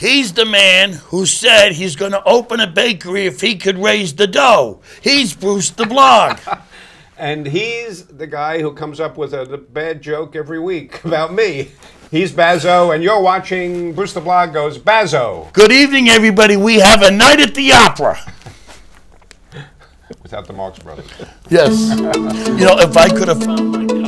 He's the man who said he's going to open a bakery if he could raise the dough. He's Bruce the Blog. And he's the guy who comes up with a bad joke every week about me. He's Bazzo, and you're watching Bruce the Blog Goes Bazzo. Good evening, everybody. We have a night at the opera. Without the Marx Brothers. Yes. You know, if I could have found my copy.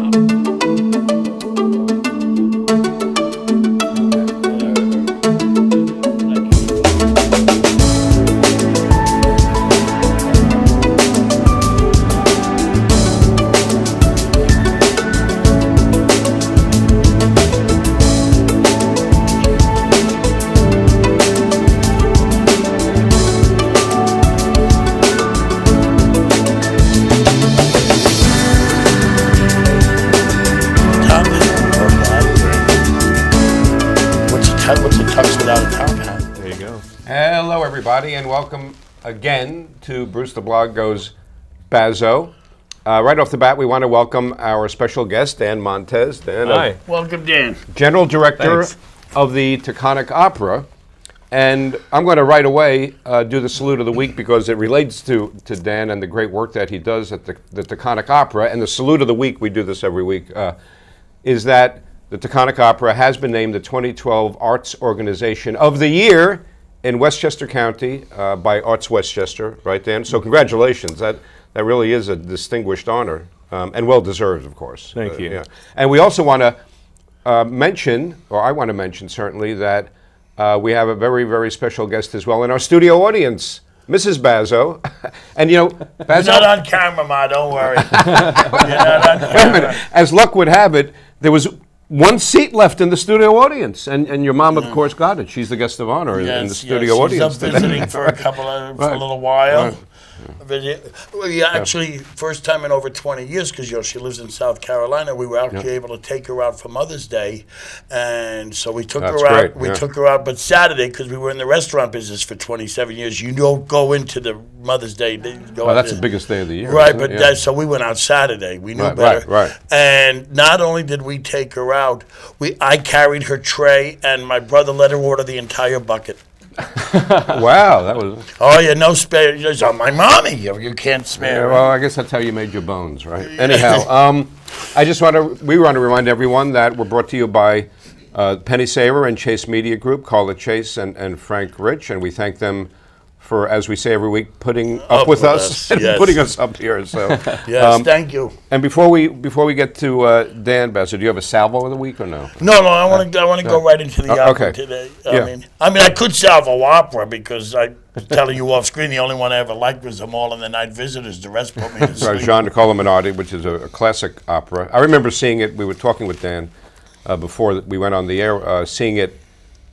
Hello, everybody, and welcome again to Bruce the Blog Goes Bazzo. Right off the bat, we want to welcome our special guest, Dan Montez. Dan, hi. Welcome, Dan. General Director of the Taconic Opera. And I'm going to right away do the salute of the week because it relates to Dan and the great work that he does at the Taconic Opera. And the salute of the week, we do this every week, is that the Taconic Opera has been named the 2012 Arts Organization of the Year in Westchester County by Arts Westchester, right, Dan? So congratulations. That really is a distinguished honor and well-deserved, of course. Thank you. Yeah. And we also want to mention, or I want to mention certainly, that we have a very, very special guest as well in our studio audience, Mrs. Bazzo. And you know, Bazzo— You're not on camera, Ma, don't worry. You're not on camera. Wait a minute. As luck would have it, there was one seat left in the studio audience, and your mom, of course, got it. She's the guest of honor in the studio audience. She's up visiting for for a little while. Right. We actually, first time in over 20 years, because she lives in South Carolina, we were actually able to take her out for Mother's Day, and so we took her out. Great. We took her out, but Saturday, because we were in the restaurant business for 27 years, you don't go into the Mother's Day. That's the biggest day of the year, right? But so we went out Saturday. We knew better, right. And not only did we take her out, I carried her tray, and my brother let her order the entire bucket. Wow, that was— Oh, yeah, no spare. Oh, my mommy, you can't spare. Yeah, well, I guess that's how you made your bones, right? Anyhow, we want to remind everyone that we're brought to you by PennySaver and Chase Media Group, Carla Chase and Frank Rich, and we thank them for, as we say every week, putting up with us and putting us up here. So yes, thank you. And before we get to Dan Bazzo, do you have a salvo of the week or no? No, I want to go right into the opera today. I mean, I could salvo opera because I was telling you off screen the only one I ever liked was The Mall and the Night Visitors. The rest put me to sleep. Right, Jean Nicola Minardi, which is a classic opera. I remember seeing it. We were talking with Dan before we went on the air, seeing it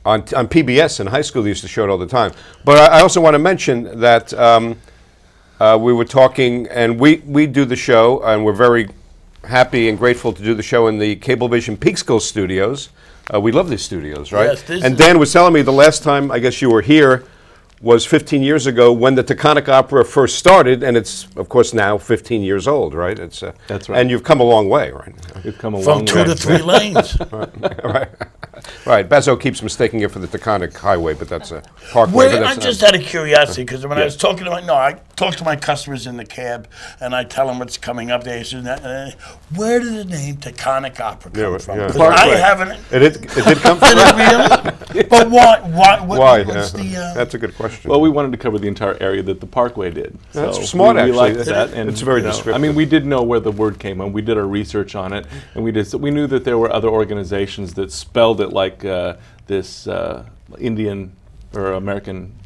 on PBS in high school. They used to show it all the time. But I also want to mention that we were talking, and we do the show, and we're very happy and grateful to do the show in the Cablevision Peekskill studios. We love these studios, right? Yes, and Dan was telling me the last time, I guess you were here, was 15 years ago when the Taconic Opera first started, and it's, of course, now 15 years old, right? That's right. And you've come a long way, right? You've come a long way. From 2 to 3 lanes. Right. Bazzo keeps mistaking it for the Taconic Highway, but that's a parkway. I just had a curiosity, because when I was talking to I talk to my customers in the cab, and I tell them what's coming up. They say, where did the name Taconic Opera come from? Because I haven't. It did come from. Did it really? But why? What's That's a good question. Well, we wanted to cover the entire area that the Parkway did. That's so smart, actually. We liked that, and it's very descriptive. I mean, we did know where the word came from. We did our research on it, and we knew that there were other organizations that spelled it like this Indian or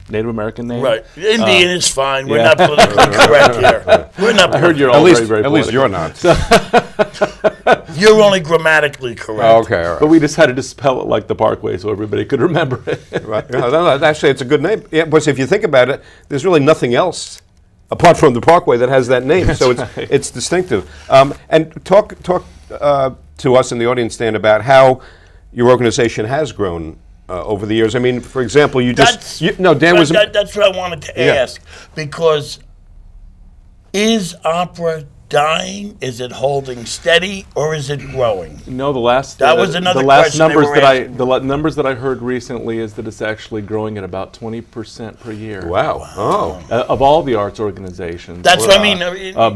Native American name. Right. Indian is fine. We're not politically correct here. We're not. I heard you're all very at least you're not. You're only grammatically correct. Oh, okay, all right. But we decided to spell it like the Parkway so everybody could remember it. Right. Actually, it's a good name. Yeah, but if you think about it, there's really nothing else apart from the Parkway that has that name. So it's distinctive. And talk to us in the audience, Dan, about how your organization has grown over the years. I mean, for example, that's what I wanted to ask, because is opera dying? Is it holding steady, or is it growing? No, the last was another the last question numbers that I heard recently is that it's actually growing at about 20% per year. Wow. Oh. Of all the arts organizations. That's what I mean.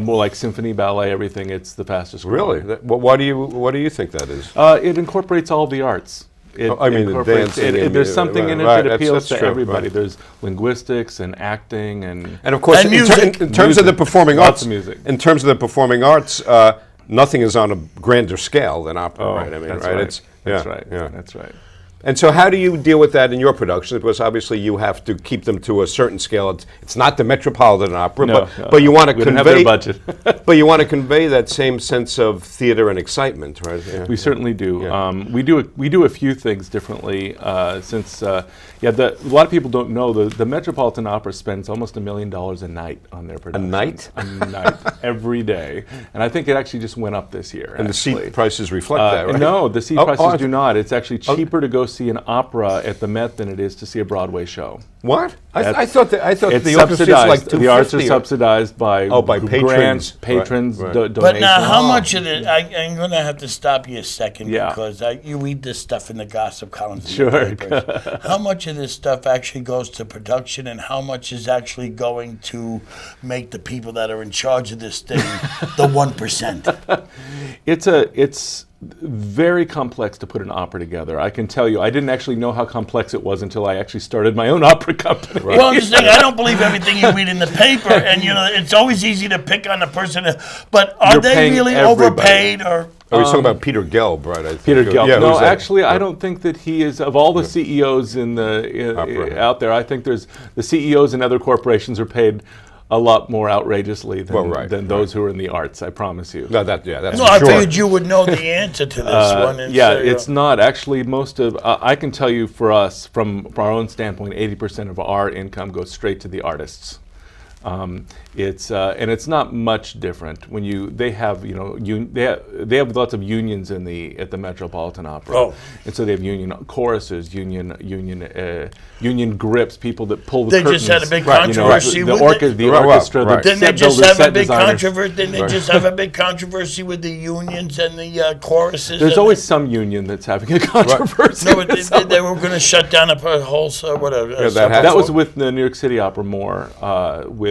More like symphony, ballet, everything. It's the fastest growing. Really? What do you think that is? It incorporates all the arts. I mean, the dancing. There's something in it that appeals to true, everybody. right. There's linguistics and acting and of course, in terms of the performing arts, music. In terms of the performing arts, nothing is on a grander scale than opera, right? I mean, that's right? right. That's right. Yeah. That's right. And so how do you deal with that in your productions? Because obviously you have to keep them to a certain scale. It's not the Metropolitan Opera, but you want to convey have their budget. but you want to convey that same sense of theater and excitement, right? Yeah. We certainly do. Yeah. We do a few things differently since a lot of people don't know the Metropolitan Opera spends almost $1 million a night on their production. A night? A night, every day. And I think it actually just went up this year. And the seat prices reflect that, right? No, the seat prices do not. It's actually cheaper to go see an opera at the Met than it is to see a Broadway show. What? I thought the subsidized. Like the arts are subsidized by grants, patrons, donations. But now, how much of it? I'm going to have to stop you a second because you read this stuff in the gossip columns. Sure. How much of this stuff actually goes to production, and how much is actually going to make the people that are in charge of this thing the 1%? It's very complex to put an opera together. I can tell you, I didn't actually know how complex it was until I actually started my own opera company. Right. Well, I'm just saying, I don't believe everything you read in the paper, and it's always easy to pick on the person. But are they really overpaid, or? Oh, he's talking about Peter Gelb, right? Peter Gelb. Yeah, no, actually, I don't think that he is. Of all the CEOs out there, I think the CEOs in other corporations are paid a lot more outrageously than those who are in the arts. I promise you. No, that's no, I figured you would know the answer to this one. It's not actually. Most of I can tell you for us, from our own standpoint, 80% of our income goes straight to the artists. It's not much different when they have lots of unions at the Metropolitan Opera, and so they have union choruses, union grips, people that pull the curtains. They just had a big controversy with the orchestra. Didn't they just have a big controversy? Didn't they just have a big controversy with the unions and the choruses? There's always some union that's having a controversy. No, but they were going to shut down a whole whatever. That was with the New York City Opera more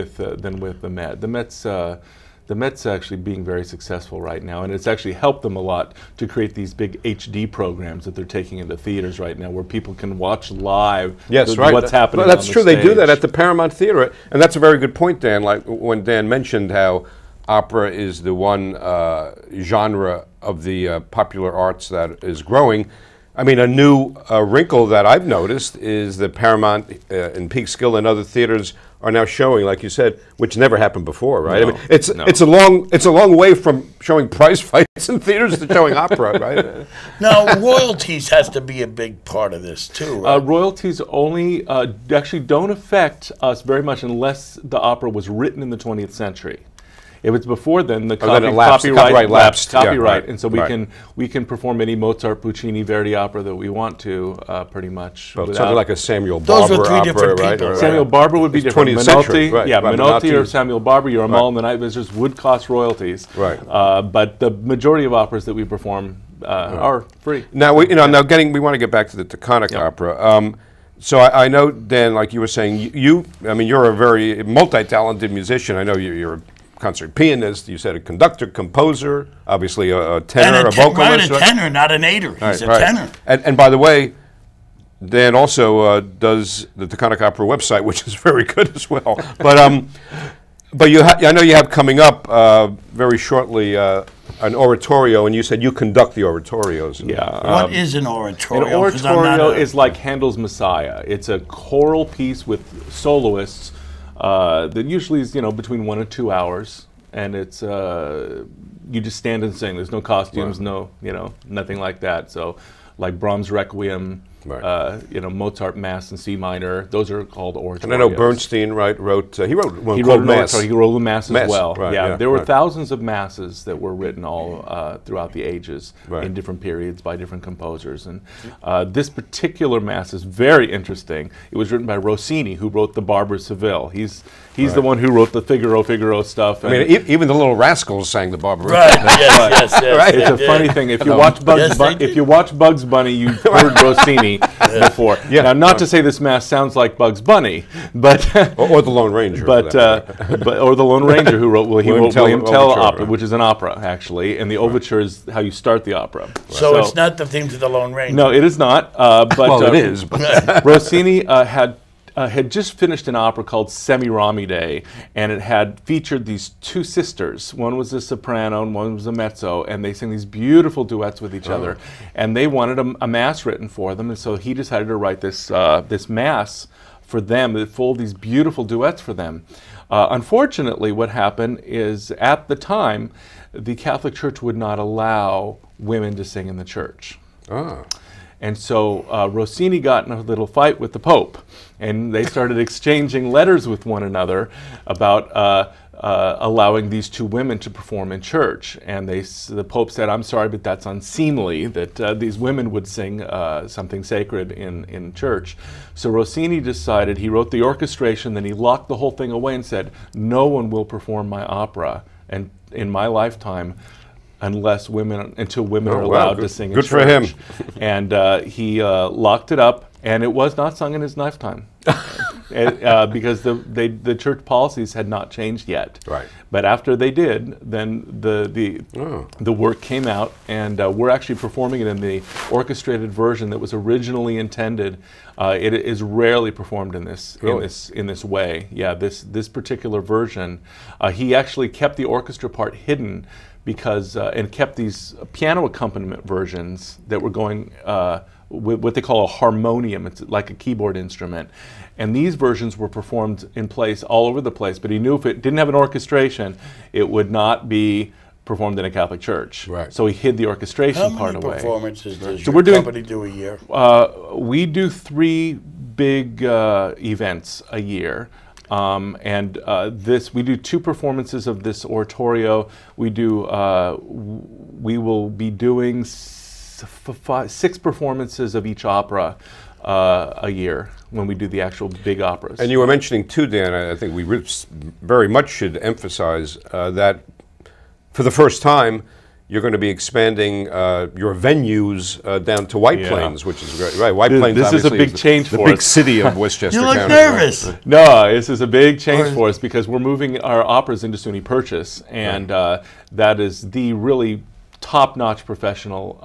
than with the Met. The Met's actually being very successful right now, and it's actually helped them a lot to create these big HD programs that they're taking into theaters right now, where people can watch live what's happening. Well, that's true. They do that at the Paramount Theater, and that's a very good point, Dan. Like when Dan mentioned how opera is the one genre of the popular arts that is growing. I mean, a new wrinkle that I've noticed is that Paramount and Peekskill and other theaters are now showing, like you said, which never happened before, right? No, I mean, it's a long way from showing prize fights in theaters to showing opera, right? Now, royalties has to be a big part of this too, right? Royalties only actually don't affect us very much unless the opera was written in the 20th century. If it's before then, the copyright lapsed. And so we can perform any Mozart, Puccini, Verdi opera that we want to, pretty much. Well, something like a Samuel Barber Those were three different people, right? Samuel Barber would be different. 20th century, Menotti or Samuel Barber, your Amal and the Night Visitors would cost royalties. Right. But the majority of operas that we perform are free. Now we want to get back to the Taconic Opera. So I know, Dan, like you were saying, you're a very multi-talented musician. I know you're a concert pianist, you said a conductor, composer, obviously a tenor, a vocalist. Right, a tenor, not an aider. He's a tenor. And by the way, Dan also does the Taconic Opera website, which is very good as well. But I know you have coming up very shortly an oratorio, and you said you conduct the oratorios. Yeah. What is an oratorio? An oratorio is like Handel's Messiah. It's a choral piece with soloists. That usually is between 1 and 2 hours, and it's you just stand and sing. There's no costumes, nothing like that. So, like Brahms' Requiem, Mozart Mass in C minor. Those are called oratorios. And I know Bernstein wrote one called Mass. He wrote the Mass as well. Right, there were thousands of masses that were written all throughout the ages in different periods by different composers. And this particular Mass is very interesting. It was written by Rossini, who wrote The Barber of Seville. He's the one who wrote the Figaro stuff. I mean, even the Little Rascals sang the Barbarella. Right. yes. Right. It's a funny thing. If you watch Bugs Bunny, you've heard Rossini before. Yeah. Now, not to say this mass sounds like Bugs Bunny, but or the Lone Ranger, or the Lone Ranger who wrote William Tell Opera, right. which is an opera actually, and the overture is how you start the opera. Right. So it's not the theme to the Lone Ranger. No, it is not. But well, it is. But Rossini had just finished an opera called Semiramide, and it had featured these two sisters. One was a soprano and one was a mezzo, and they sang these beautiful duets with each other. And they wanted a mass written for them, and so he decided to write this this mass for them, full of these beautiful duets for them. Unfortunately, what happened is at the time, the Catholic Church would not allow women to sing in the church. And so Rossini got in a little fight with the Pope, and they started exchanging letters with one another about allowing these two women to perform in church. And the Pope said, "I'm sorry, but that's unseemly that these women would sing something sacred in church." So Rossini decided, he wrote the orchestration, then he locked the whole thing away and said, "No one will perform my opera and in my lifetime until women are allowed to sing in church." Good for him. And he locked it up, and it was not sung in his lifetime because the church policies had not changed yet. Right. But after they did, then the work came out, and we're actually performing it in the orchestrated version that was originally intended. It is rarely performed in this in this way. Yeah, this particular version, he actually kept the orchestra part hidden because and kept these piano accompaniment versions that were going with what they call a harmonium. It's like a keyboard instrument. And these versions were performed in place all over the place, but he knew if it didn't have an orchestration, it would not be performed in a Catholic church. Right. So he hid the orchestration part away. How many performances does So your company do a year? We do 3 big events a year. We do 2 performances of this oratorio. We will be doing 6 performances of each opera a year when we do the actual big operas. And you were mentioning too, Dan, I think we very much should emphasize that for the first time, you're going to be expanding your venues down to White Plains, which is great. Right, White Plains. This is a big change for us. The big city of Westchester You look County. nervous. Right? No, this is a big change for us because we're moving our operas into SUNY Purchase, and that is the really top-notch professional.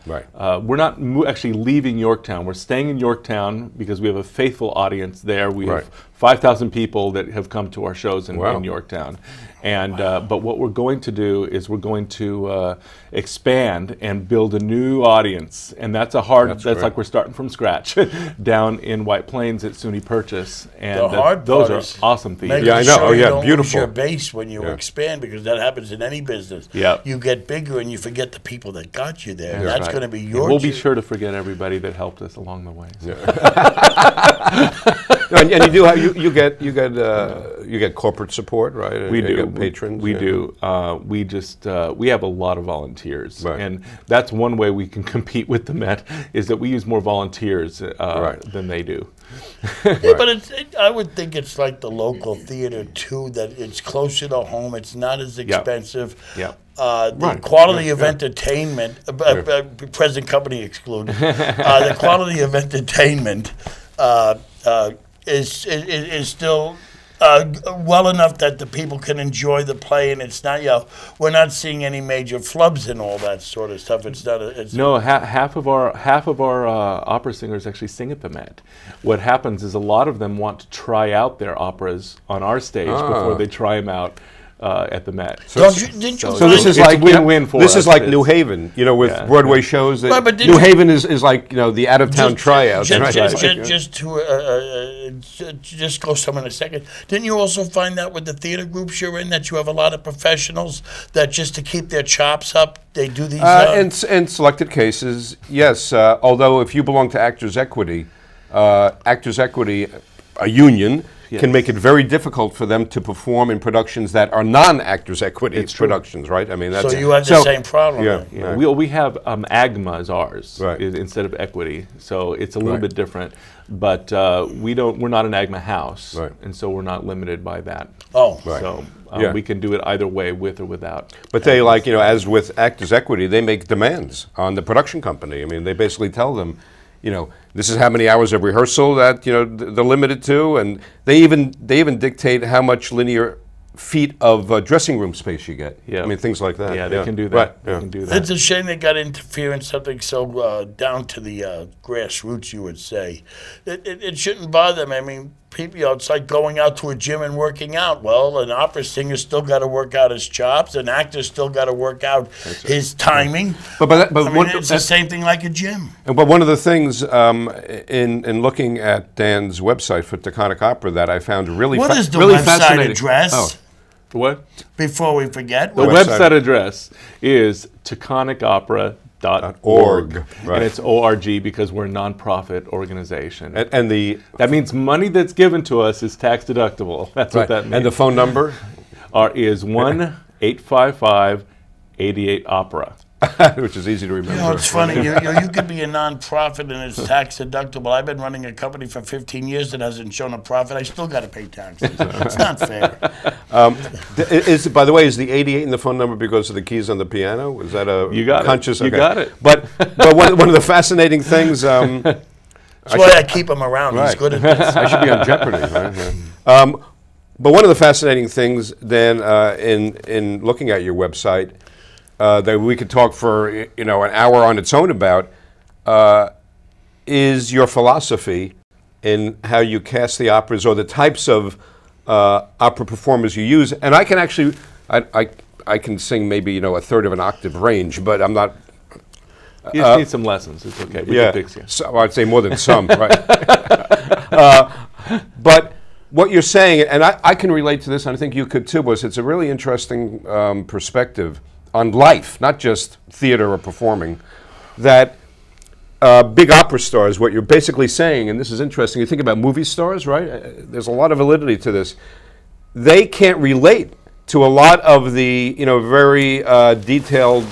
We're not actually leaving Yorktown. We're staying in Yorktown because we have a faithful audience there. We have 5,000 people that have come to our shows in Yorktown. And but what we're going to do is we're going to expand and build a new audience, and that's a hard. That's like we're starting from scratch down in White Plains at SUNY Purchase, and those are awesome theaters. Yeah, I know. Sure you don't beautiful. Lose your Beautiful. base when you expand, because that happens in any business. Yeah, you get bigger and you forget the people that got you there. Yeah, that's going to be your. We'll be sure to forget everybody that helped us along the way. So. And you do have, you get corporate support, right? We do. You get patrons. We do. We just we have a lot of volunteers, and that's one way we can compete with the Met is that we use more volunteers than they do. Yeah, but I would think it's like the local theater too. That it's closer to home. It's not as expensive. Yeah. The quality of entertainment, present company excluded. The quality of entertainment is still well enough that the people can enjoy the play, and it's not, we're not seeing any major flubs and all that sort of stuff. It's not. Half of our opera singers actually sing at the Met. What happens is a lot of them want to try out their operas on our stage before they try them out at the Met. So this is like win-win for us. This is like New Haven, with Broadway shows. That but New Haven is like the out-of-town tryouts. Just go somewhere in a second. Didn't you also find out with the theater groups you're in that you have a lot of professionals that just to keep their chops up, they do these? In selected cases, yes. Although if you belong to Actors Equity, a union, can make it very difficult for them to perform in productions that are non-actors' equity productions, right? I mean, that's so you have the same problem. Yeah. Right. We have AGMA as ours instead of equity, so it's a little bit different. But we're not an AGMA house, and so we're not limited by that. Oh, so we can do it either way, with or without. But they, like, you know, as with actors' equity, they make demands on the production company. I mean, they basically tell them, you know, this is how many hours of rehearsal that, you know, they're limited to, and they even dictate how much linear feet of dressing room space you get. I mean, things like that. Yeah, they can do that. They can do that. It's a shame they got interfere in something so down to the grassroots, you would say. It shouldn't bother them. I mean, people, you know, it's like going out to a gym and working out. Well, an opera singer still got to work out his chops. An actor still got to work out his timing. But I mean, it's the same thing like a gym. But one of the things in looking at Dan's website for Taconic Opera that I found really what is the really website fascinating address? Oh. What? Before we forget. The website address is taconicopera.org. And it's ORG because we're a nonprofit organization. And that means money that's given to us is tax deductible. That's what that means. And the phone number? Is 1-855-88-OPERA. Which is easy to remember. You know, it's funny. you could be a nonprofit and it's tax deductible. I've been running a company for 15 years that hasn't shown a profit. I still got to pay taxes. It's not fair. By the way, is the 88 in the phone number because of the keys on the piano? Is that a conscious? You got it. But one of the fascinating things. That's why I keep him around. He's good at this. I should be on Jeopardy. Right? But one of the fascinating things, Dan, in looking at your website. That we could talk for, you know, an hour on its own about, is your philosophy in how you cast the operas or the types of opera performers you use. And I can actually, I can sing maybe, you know, a third of an octave range, but I'm not. You just need some lessons. It's okay. We can fix you. So I'd say more than some, right? But what you're saying, and I can relate to this, and I think you could too, was it's a really interesting perspective on life, not just theater or performing, that big opera stars, what you're basically saying, and this is interesting, you think about movie stars, right? There's a lot of validity to this. They can't relate to a lot of the, you know, very detailed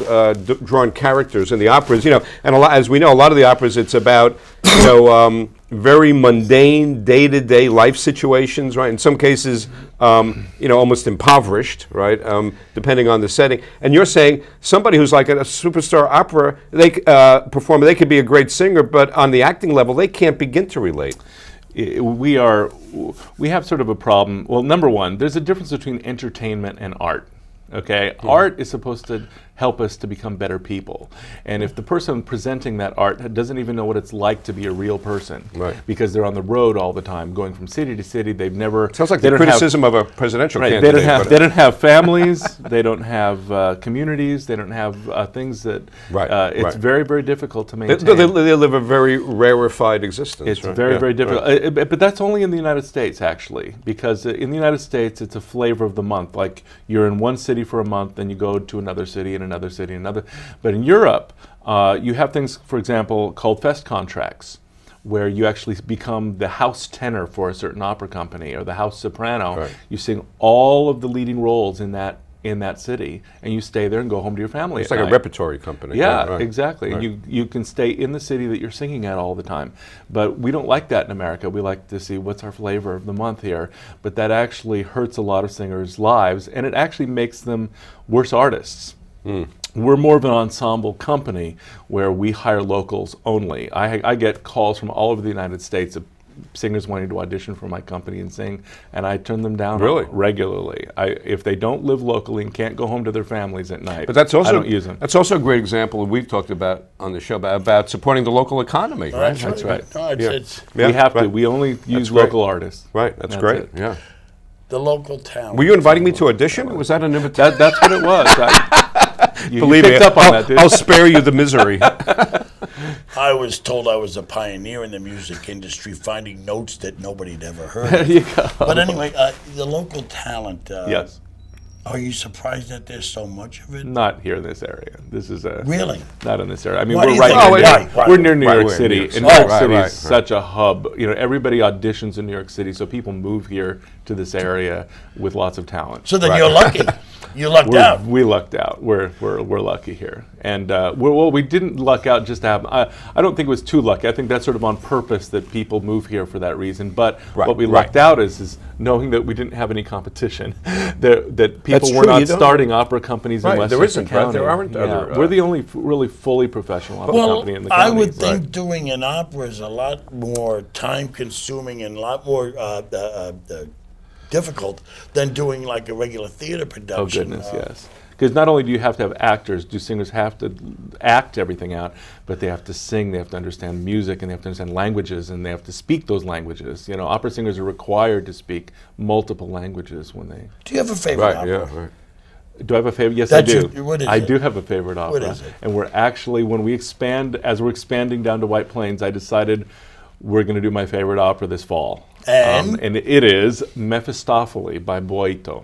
drawn characters in the operas, you know, and as we know, a lot of the operas, it's about, you know, very mundane, day-to-day life situations, right? In some cases, you know, almost impoverished, right? Depending on the setting. And you're saying somebody who's like a superstar opera performer, they could be a great singer, but on the acting level, they can't begin to relate. We have sort of a problem. Well, number one, there's a difference between entertainment and art. Okay, art is supposed to help us to become better people, and if the person presenting that art doesn't even know what it's like to be a real person, because they're on the road all the time, going from city to city, they've never. Sounds like the criticism of a presidential candidate. They don't have families, they don't have communities, they don't have things that. It's very, very difficult to maintain. They live a very rarefied existence. It's very, very difficult. But that's only in the United States, actually, because in the United States, it's a flavor of the month. Like you're in one city for a month, then you go to another city and another city and another. But in Europe, you have things, for example, called fest contracts, where you actually become the house tenor for a certain opera company or the house soprano. You sing all of the leading roles in that city, and you stay there and go home to your family. It's like a repertory company. Yeah, exactly. And you can stay in the city that you're singing at all the time. But we don't like that in America. We like to see what's our flavor of the month here. But that actually hurts a lot of singers' lives, and it actually makes them worse artists. We're more of an ensemble company where we hire locals only. I get calls from all over the United States of singers wanting to audition for my company and sing, and I turn them down regularly. If they don't live locally and can't go home to their families at night, but that's also, I don't use them. That's also a great example we've talked about on the show about supporting the local economy. Right? That's right. No, we have to. We only use local artists. Right. That's great. It. Yeah. The local town. Were you inviting me to audition? Was that an invitation? That's what it was. Believe me, I'll spare you the misery. I was told I was a pioneer in the music industry, finding notes that nobody had ever heard. There you go. But anyway, the local talent. Yes. Are you surprised that there's so much of it? Not here in this area. This is a Really? not in this area. I mean, Why do we're you right think? near, we're near New York City, New York and City. New York City Right, is such a hub. You know, everybody auditions in New York City, so people move here to this area with lots of talent. So then you're lucky. You lucked out. We lucked out. We're lucky here, and we didn't luck out just to have. I don't think it was too lucky. I think that's sort of on purpose that people move here for that reason. But what we lucked out is knowing that we didn't have any competition. that people were not starting opera companies in Westchester there isn't, County. right? There aren't other, we're the only really fully professional opera company in the county. I would think doing an opera is a lot more time-consuming and a lot more difficult than doing like a regular theater production. Oh goodness, yes. Because not only do you have to have actors, do singers have to act everything out, but they have to sing, they have to understand music, and they have to understand languages, and they have to speak those languages. You know, opera singers are required to speak multiple languages when they... Do you have a favorite opera? Yeah, right. Do I have a favorite? Yes, I do. What is it? I do have a favorite opera. What is it? And we're actually, when we expand, as we're expanding down to White Plains, I decided we're going to do my favorite opera this fall. And it is Mephistopheles by Boito.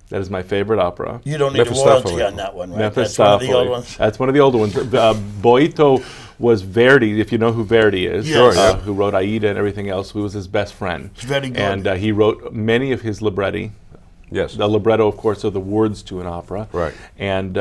That is my favorite opera. You don't need a royalty on that one, right? Mephistopheles. That's one of the old ones. That's one of the older ones. Boito was Verdi, if you know who Verdi is, Yes. who wrote Aida and everything else, who was his best friend. It's very good. And he wrote many of his libretti. Yes. The libretto, of course, are the words to an opera. Right. And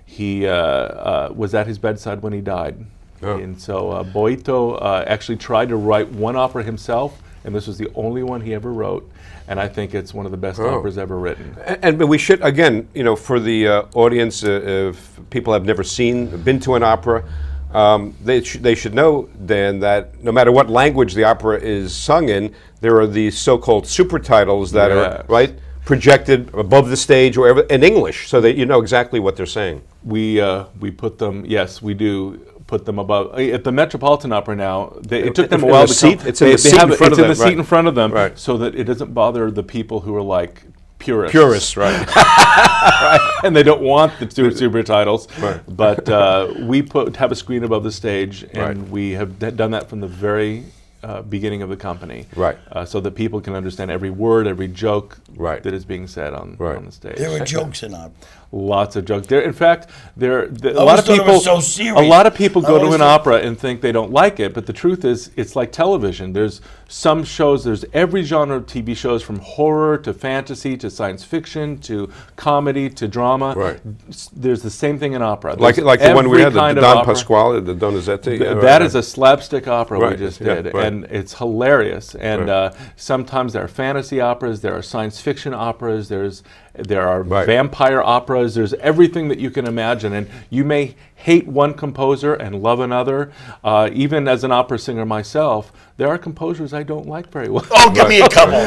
he was at his bedside when he died. Oh. And so Boito actually tried to write one opera himself, and this was the only one he ever wrote. And I think it's one of the best operas ever written. And we should, again, you know, for the audience, if people have never been to an opera, they should know, Dan, that no matter what language the opera is sung in, there are these so-called super titles that are, right, projected above the stage or wherever in English, so that you know exactly what they're saying. We put them, yes, we do put them above. At the Metropolitan Opera now, it took them a while to come. It's in the seat in front of them. It's in the seat in front of them, right, so that it doesn't bother the people who are like purists. Purists, right. Right. And they don't want the super titles. Right. But we have a screen above the stage, and we have done that from the very beginning of the company, right? So that people can understand every word, every joke that is being said on the stage. There are jokes in opera. Lots of jokes. There, in fact, a lot of people go to an opera and think they don't like it, but the truth is, it's like television. There's some shows. There's every genre of TV shows, from horror to fantasy to science fiction to comedy to drama. Right. There's the same thing in opera. Like the one we had, the Don Pasquale, the Donizetti. That is a slapstick opera we just did, and it's hilarious. And sometimes there are fantasy operas, there are science fiction operas, there are vampire operas, there's everything that you can imagine. And you may hate one composer and love another. Even as an opera singer myself, there are composers I don't like very well. Oh, give me a couple.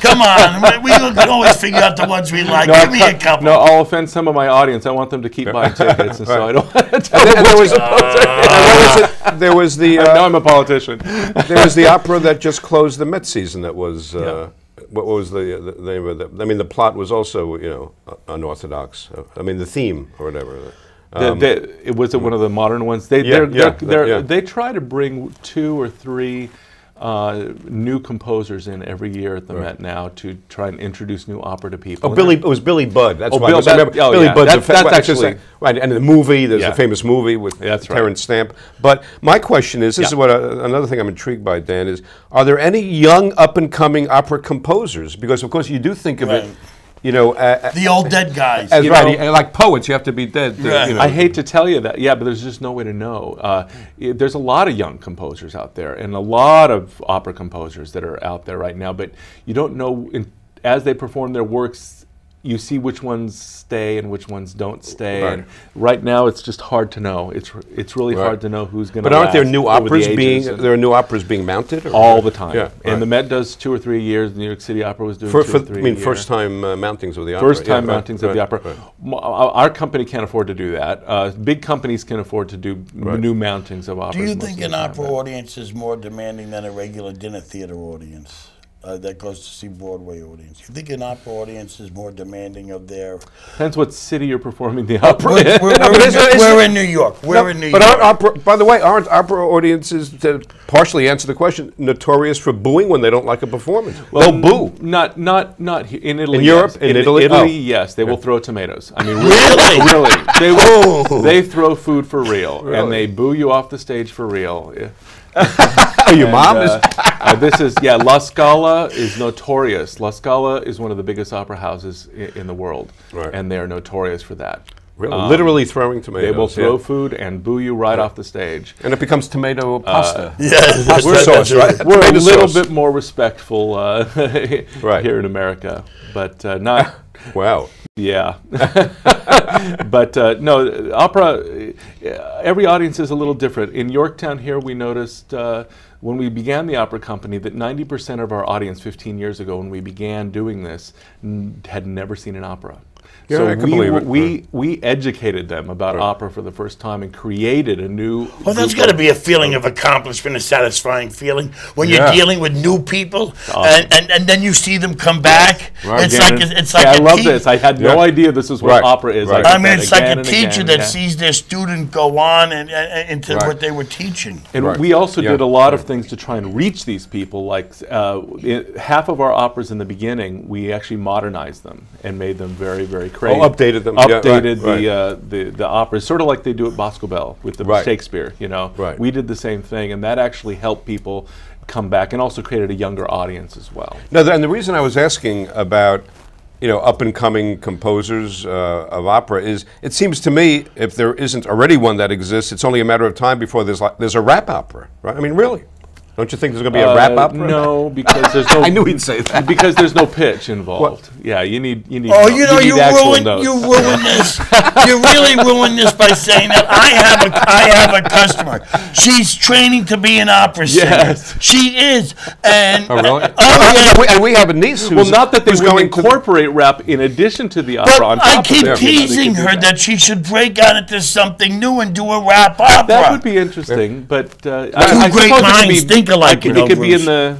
Come on. We can always figure out the ones we like. Give me a couple. No, I'll offend some of my audience. I want them to keep buying tickets, and so I don't want to tell them which there was the... now I'm a politician. There was the opera that just closed the Met season that was... What was the name of that? I mean, the plot was also, you know, unorthodox. I mean, the theme or whatever. Was it one of the modern ones? They try to bring 2 or 3 new composers in every year at the Met now to try and introduce new opera to people. Oh, it was Billy Budd. That's why. Billy Budd's that's actually right. And the movie, there's a famous movie with Terrence Stamp. But my question is, this is what another thing I'm intrigued by, Dan, is: are there any young, up and coming opera composers? Because of course you do think of it. You know, the old dead guys. Like poets, you have to be dead. You know. I hate to tell you that, but there's just no way to know. There's a lot of young composers out there, and a lot of opera composers that are out there right now, but you don't know, as they perform their works, you see which ones stay and which ones don't stay. And right now, it's just hard to know. It's really hard to know who's going to. But aren't there new operas there are new operas being mounted all the time? And the Met does 2 or 3 years. The New York City Opera was doing 2 or 3 I mean, first-time mountings of the opera. First-time mountings of the opera. Our company can't afford to do that. Big companies can afford to do new mountings of operas. Do you think an opera audience is more demanding than a regular dinner theater audience? that goes to see Broadway audience? You think an opera audience is more demanding of their... Depends what city you're performing the opera in. We're in New York. We're in New York. But opera, by the way, aren't opera audiences, to partially answer the question, notorious for booing when they don't like a performance? Well, they'll boo. Not here. In Italy. In Europe? Yes. In Italy? Italy, yes. They will throw tomatoes. I mean, Really? Really. They throw food for real. Really? And they boo you off the stage for real. Yeah. Your mom is... This is, La Scala is notorious. La Scala is one of the biggest opera houses in the world. Right. And they're notorious for that. Really? Literally throwing tomatoes. They will throw food and boo you right off the stage. And it becomes tomato pasta. Pasta sauce, right? We're Tomato a little sauce. bit more respectful here in America, but not... Wow. Yeah. But no, opera, every audience is a little different. In Yorktown here, we noticed when we began the opera company that 90% of our audience 15 years ago when we began doing this had never seen an opera. Yeah, so I can believe it. we educated them about opera for the first time and created a new... Well, that's got to be a feeling of accomplishment, a satisfying feeling when you're dealing with new people, and then you see them come back. Right. It's like I love this. I had no idea this is what opera is. Right. I mean, it's like a teacher that sees their student go on and into what they were teaching. And we also did a lot of things to try and reach these people. Like half of our operas in the beginning, we actually modernized them and made them very, very crazy. Updated them. Updated the operas, sort of like they do at Boscobel with the Shakespeare, you know. Right. We did the same thing, and that actually helped people come back and also created a younger audience as well. No, and the reason I was asking about, up-and-coming composers of opera is, it seems to me, if there isn't already one that exists, it's only a matter of time before there's a rap opera, right? I mean, really. Don't you think there's going to be a rap opera? No, because there's no... I knew he'd say that. Because there's no pitch involved. Yeah, you need Oh, you ruined notes. this. You really ruined this by saying that I have a customer. She's training to be an opera singer. Yes. She is. And Oh, really? yeah. And we have a niece who's... Well, not that they who's would going incorporate rap in addition to the opera on But top I of keep it. teasing her that she should break out into something new and do a rap opera. That would be interesting, but Two great minds think alike. It could be in the.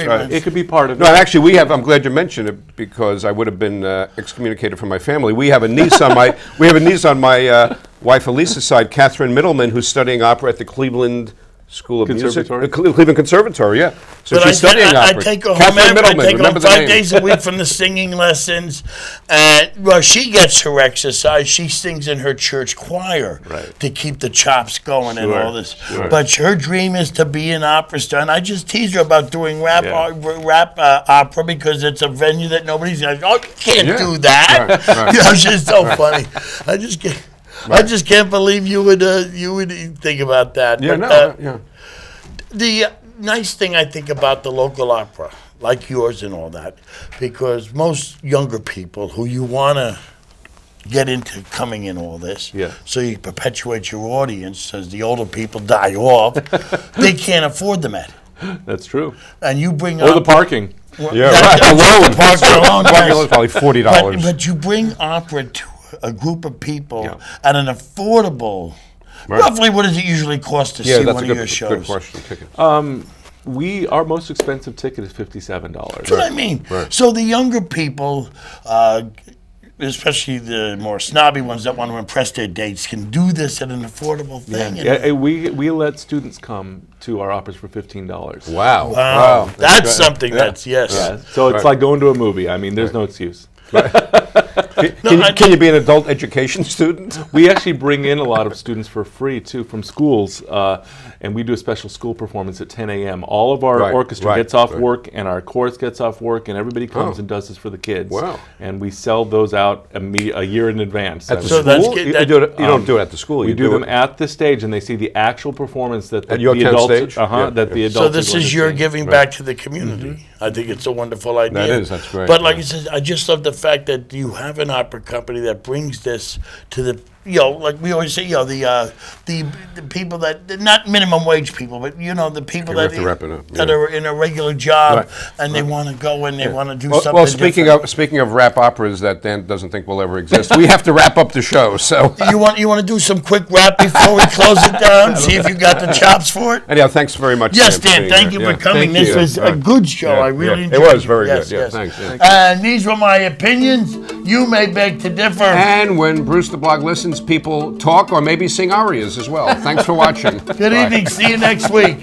minds. It could be part of No, it. actually, I'm glad you mentioned it because I would have been excommunicated from my family. We have a niece on my wife Elisa's side, Catherine Middleman, who's studying opera at the Cleveland School of Music. Cleveland Conservatory, yeah. So but she's studying opera. I take her home, Catherine Middleman, I take her home remember the 5 name. days a week from the singing lessons. And well, she gets her exercise. She sings in her church choir to keep the chops going and all this. Sure. But her dream is to be an opera star. And I just tease her about doing rap opera because it's a venue that nobody's like, oh, you can't do that. Right. You know, she's so funny. I just can't believe you would think about that. Yeah, But, the nice thing I think about the local opera, like yours and all that, because most younger people who you want to get into coming in all this, so you perpetuate your audience as the older people die off, they can't afford the Met. That's true. And you bring or the parking. Alone. Parking alone, yes. Probably $40. But you bring opera to a group of people at an affordable. Right. Roughly, what does it usually cost to see one of your shows? Good question. Tickets. Our most expensive ticket is $57. That's what I mean. Right. So the younger people, especially the more snobby ones that want to impress their dates, can do this at an affordable thing. Yeah, we let students come to our operas for $15. Wow. That's something that's, Yeah. So it's like going to a movie. I mean, there's no excuse. Can you be an adult education student? We actually bring in a lot of students for free, too, from schools, and we do a special school performance at 10 a.m. All of our orchestra gets off work, and our chorus gets off work, and everybody comes and does this for the kids. Wow. And we sell those out a year in advance. At the school? You don't do it at the school. We do them at the stage, and they see the actual performance that the adults stage? That the adults So this is your giving back to the community. I think it's a wonderful idea. That's great. But like I said, I just love the fact that you have an opera company that brings this to the like we always say, the people that, not minimum wage people, but the people that are in a regular job and they want to go and they want to do something. Well, speaking of rap operas that Dan doesn't think will ever exist, we have to wrap up the show. So you want to do some quick rap before we close it down? See if you got the chops for it. Anyhow, thanks very much. Yes, Dan. Thank you for coming. This was a good show. I really enjoyed it. It was very good. Yes. Thanks. And these were my opinions. You may beg to differ. And when Bruce the Blog listens, people talk or maybe sing arias as well. Thanks for watching. Good evening. See you next week.